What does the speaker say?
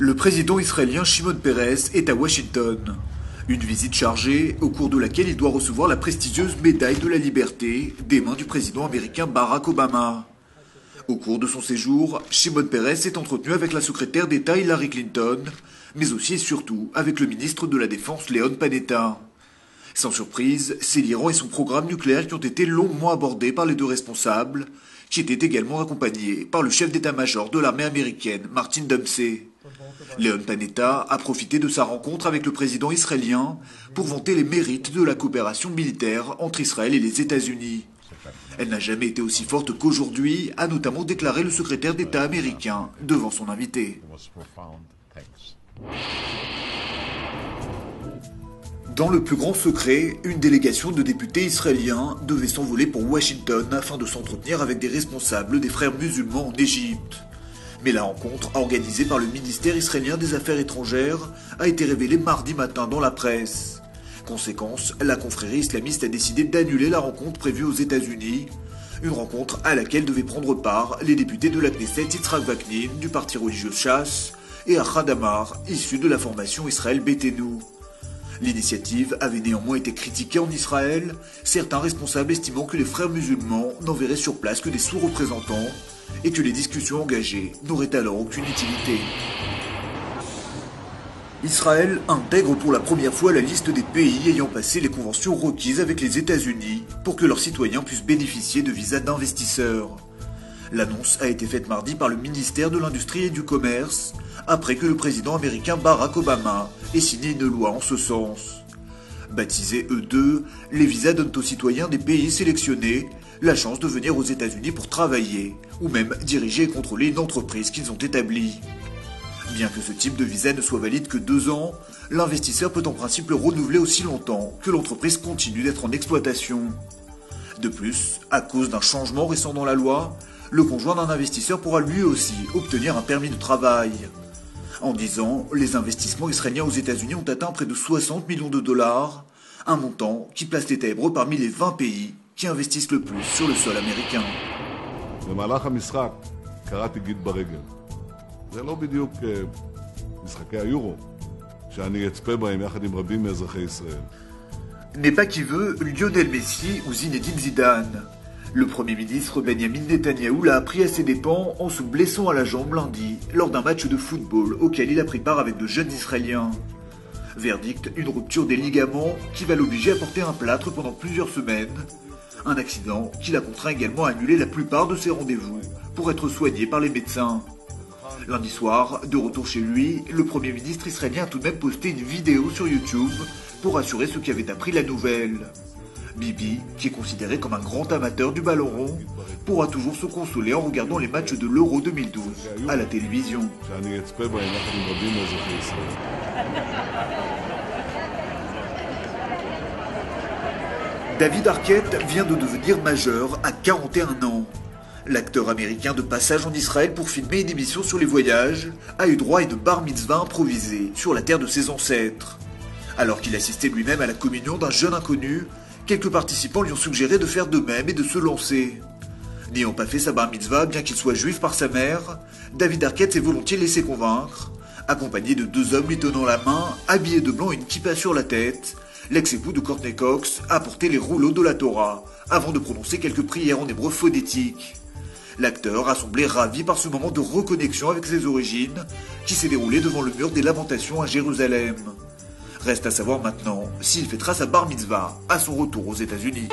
Le président israélien Shimon Peres est à Washington. Une visite chargée, au cours de laquelle il doit recevoir la prestigieuse médaille de la liberté des mains du président américain Barack Obama. Au cours de son séjour, Shimon Peres s'est entretenu avec la secrétaire d'État Hillary Clinton, mais aussi et surtout avec le ministre de la Défense Leon Panetta. Sans surprise, c'est l'Iran et son programme nucléaire qui ont été longuement abordés par les deux responsables, qui étaient également accompagnés par le chef d'état-major de l'armée américaine, Martin Dempsey. Leon Panetta a profité de sa rencontre avec le président israélien pour vanter les mérites de la coopération militaire entre Israël et les États-Unis. Elle n'a jamais été aussi forte qu'aujourd'hui, a notamment déclaré le secrétaire d'État américain devant son invité. Dans le plus grand secret, une délégation de députés israéliens devait s'envoler pour Washington afin de s'entretenir avec des responsables des frères musulmans en Égypte. Mais la rencontre, organisée par le ministère israélien des Affaires étrangères, a été révélée mardi matin dans la presse. Conséquence, la confrérie islamiste a décidé d'annuler la rencontre prévue aux États-Unis, une rencontre à laquelle devaient prendre part les députés de la Knesset Yitzhak Vaknin du parti religieux Shas et Ahad Amar, issu de la formation Israël Beitenu. L'initiative avait néanmoins été critiquée en Israël, certains responsables estimant que les frères musulmans n'enverraient sur place que des sous-représentants et que les discussions engagées n'auraient alors aucune utilité. Israël intègre pour la première fois la liste des pays ayant passé les conventions requises avec les États-Unis pour que leurs citoyens puissent bénéficier de visas d'investisseurs. L'annonce a été faite mardi par le ministère de l'Industrie et du Commerce, après que le président américain Barack Obama ait signé une loi en ce sens. Baptisés E2, les visas donnent aux citoyens des pays sélectionnés la chance de venir aux États-Unis pour travailler, ou même diriger et contrôler une entreprise qu'ils ont établie. Bien que ce type de visa ne soit valide que 2 ans, l'investisseur peut en principe le renouveler aussi longtemps que l'entreprise continue d'être en exploitation. De plus, à cause d'un changement récent dans la loi, le conjoint d'un investisseur pourra lui aussi obtenir un permis de travail. En 10 ans, les investissements israéliens aux États-Unis ont atteint près de 60 millions de dollars, un montant qui place l'État hébreu parmi les 20 pays qui investissent le plus sur le sol américain. במהלך המשחק קראתי גיד ברגל. זה לא בדיוק משחקי היורו, שאני אצפה בהם יחד עם רבים מאזרחי ישראל. N'est pas qui veut Lionel Messi ou Zinedine Zidane. Le Premier ministre Benjamin Netanyahou l'a appris à ses dépens en se blessant à la jambe lundi lors d'un match de football auquel il a pris part avec de jeunes Israéliens. Verdict, une rupture des ligaments qui va l'obliger à porter un plâtre pendant plusieurs semaines. Un accident qui l'a contraint également à annuler la plupart de ses rendez-vous pour être soigné par les médecins. Lundi soir, de retour chez lui, le Premier ministre israélien a tout de même posté une vidéo sur YouTube pour rassurer ceux qui avaient appris la nouvelle. Bibi, qui est considéré comme un grand amateur du ballon rond, pourra toujours se consoler en regardant les matchs de l'Euro 2012 à la télévision. David Arquette vient de devenir majeur à 41 ans. L'acteur américain de passage en Israël pour filmer une émission sur les voyages a eu droit à une bar mitzvah improvisée sur la terre de ses ancêtres. Alors qu'il assistait lui-même à la communion d'un jeune inconnu, quelques participants lui ont suggéré de faire de même et de se lancer. N'ayant pas fait sa bar mitzvah, bien qu'il soit juif par sa mère, David Arquette s'est volontiers laissé convaincre. Accompagné de 2 hommes lui tenant la main, habillés de blanc et une kippa sur la tête, l'ex-époux de Courtney Cox a porté les rouleaux de la Torah avant de prononcer quelques prières en hébreu phonétique. L'acteur a semblé ravi par ce moment de reconnexion avec ses origines qui s'est déroulé devant le mur des Lamentations à Jérusalem. Reste à savoir maintenant s'il fêtera sa bar mitzvah à son retour aux États-Unis.